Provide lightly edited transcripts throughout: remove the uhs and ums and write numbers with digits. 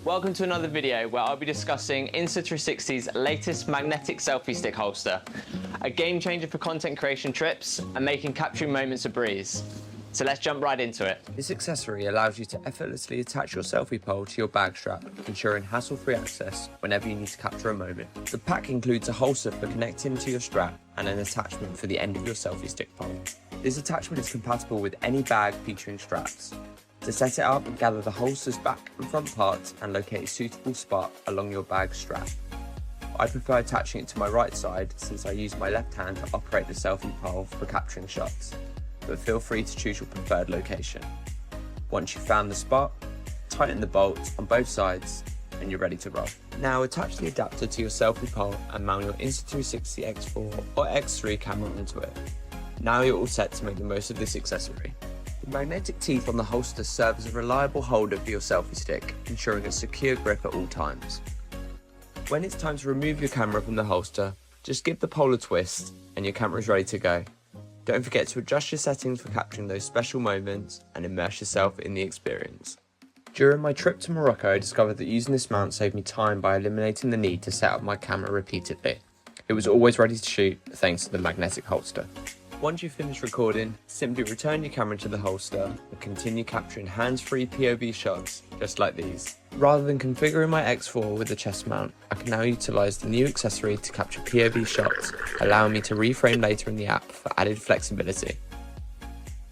Welcome to another video where I'll be discussing Insta360's latest magnetic selfie stick holster, a game changer for content creation trips and making capturing moments a breeze. So let's jump right into it. This accessory allows you to effortlessly attach your selfie pole to your bag strap, ensuring hassle-free access whenever you need to capture a moment. The pack includes a holster for connecting to your strap and an attachment for the end of your selfie stick pole. This attachment is compatible with any bag featuring straps. To set it up, gather the holster's back and front parts and locate a suitable spot along your bag strap. I prefer attaching it to my right side since I use my left hand to operate the selfie pole for capturing shots, but feel free to choose your preferred location. Once you've found the spot, tighten the bolts on both sides and you're ready to roll. Now attach the adapter to your selfie pole and mount your Insta360 X4 or X3 camera onto it. Now you're all set to make the most of this accessory. The magnetic teeth on the holster serve as a reliable holder for your selfie stick, ensuring a secure grip at all times. When it's time to remove your camera from the holster, just give the pole a twist and your camera is ready to go. Don't forget to adjust your settings for capturing those special moments and immerse yourself in the experience. During my trip to Morocco, I discovered that using this mount saved me time by eliminating the need to set up my camera repeatedly. It was always ready to shoot thanks to the magnetic holster. Once you've finished recording, simply return your camera to the holster and continue capturing hands-free POV shots just like these. Rather than configuring my X4 with the chest mount, I can now utilise the new accessory to capture POV shots, allowing me to reframe later in the app for added flexibility.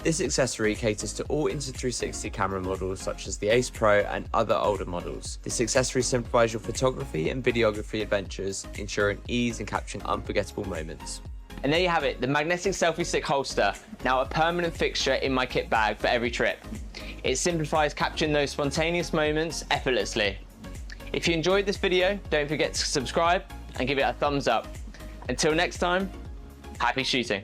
This accessory caters to all Insta360 camera models such as the Ace Pro and other older models. This accessory simplifies your photography and videography adventures, ensuring ease in capturing unforgettable moments. And there you have it, the magnetic selfie stick holster, now a permanent fixture in my kit bag for every trip. It simplifies capturing those spontaneous moments effortlessly. If you enjoyed this video, don't forget to subscribe and give it a thumbs up. Until next time, happy shooting.